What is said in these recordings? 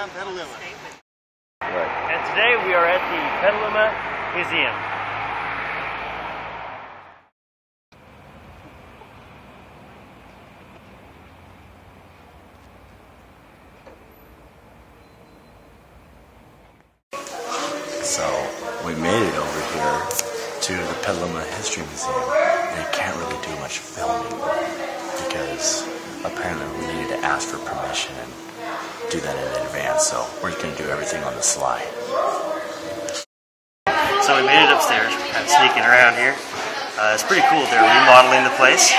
downtown Petaluma. Right. And today we are at the Petaluma Museum. So we made it over here to the Petaluma History Museum, and you can't really do much filming because apparently we needed to ask for permission and do that in advance, so we're just going to do everything on the sly. So we made it upstairs, kind of sneaking around here. It's pretty cool. They're remodeling the place,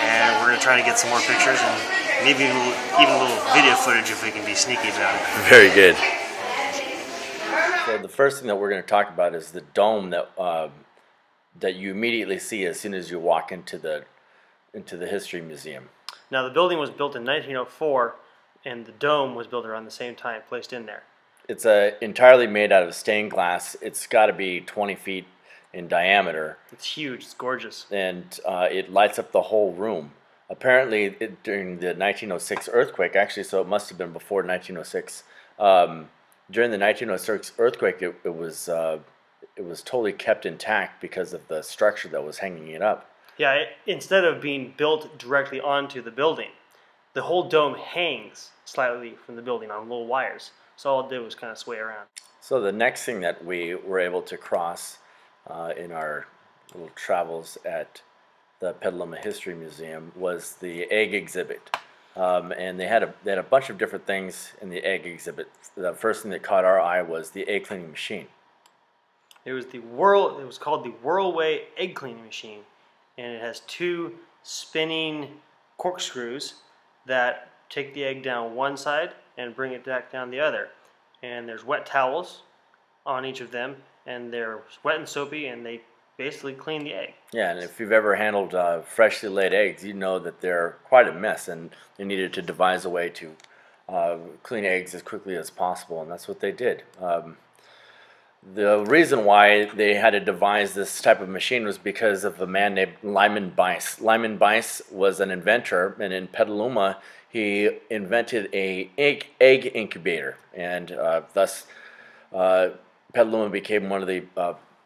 and we're going to try to get some more pictures and maybe even a little video footage if we can be sneaky about it. Very good. So the first thing that we're going to talk about is the dome that you immediately see as soon as you walk into the History Museum. Now the building was built in 1904, and the dome was built around the same time, placed in there. It's entirely made out of stained glass. It's got to be 20 feet in diameter. It's huge. It's gorgeous. And it lights up the whole room. Apparently, during the 1906 earthquake, actually, so it must have been before 1906. During the 1906 earthquake, it was totally kept intact because of the structure that was hanging it up. Yeah, instead of being built directly onto the building, the whole dome hangs slightly from the building on little wires. So all it did was kind of sway around. So the next thing that we were able to cross in our little travels at the Petaluma History Museum was the egg exhibit. And they had a bunch of different things in the egg exhibit. The first thing that caught our eye was the egg cleaning machine. It was called the Whirlaway egg cleaning machine, and it has two spinning corkscrews that take the egg down one side and bring it back down the other. And there's wet towels on each of them, and they're wet and soapy, and they basically clean the egg. Yeah, and if you've ever handled freshly laid eggs, you know that they're quite a mess, and they needed to devise a way to clean eggs as quickly as possible, and that's what they did. The reason why they had to devise this type of machine was because of a man named Lyman Bice. Lyman Bice was an inventor, and in Petaluma, he invented an egg incubator, and thus Petaluma became one of the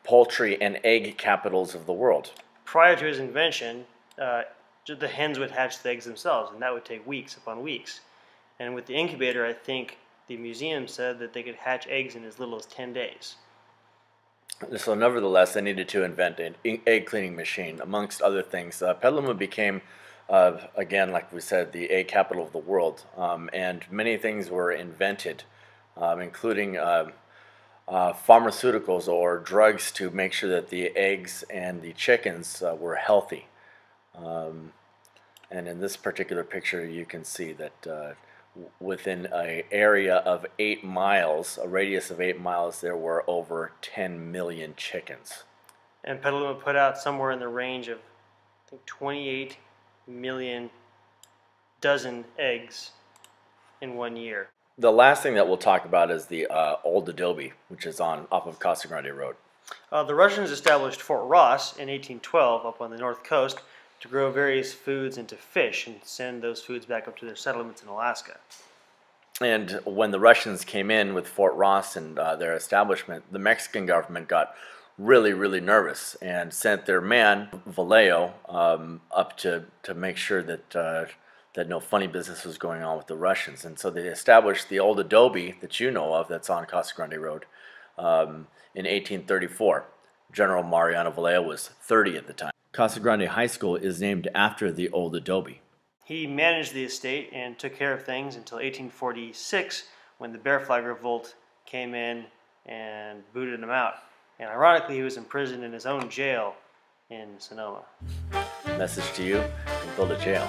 poultry and egg capitals of the world. Prior to his invention, the hens would hatch the eggs themselves, and that would take weeks upon weeks. And with the incubator, I think the museum said that they could hatch eggs in as little as 10 days. So nevertheless, they needed to invent an egg cleaning machine, amongst other things. Petaluma became, again, like we said, the egg capital of the world, and many things were invented, including pharmaceuticals or drugs to make sure that the eggs and the chickens were healthy. And in this particular picture, you can see that within an area of 8 miles, a radius of 8 miles, there were over 10 million chickens. And Petaluma put out somewhere in the range of, I think, 28 million dozen eggs in 1 year. The last thing that we'll talk about is the old adobe, which is off of Casa Grande Road. The Russians established Fort Ross in 1812 up on the north coast to grow various foods into fish and send those foods back up to their settlements in Alaska. And when the Russians came in with Fort Ross and their establishment, the Mexican government got really, really nervous and sent their man, Vallejo, up to make sure that no funny business was going on with the Russians. And so they established the old adobe that you know of that's on Casa Grande Road in 1834. General Mariano Vallejo was 30 at the time. Casa Grande High School is named after the old adobe. He managed the estate and took care of things until 1846 when the Bear Flag Revolt came in and booted him out. And ironically, he was imprisoned in his own jail in Sonoma. Message to you, don't build a jail.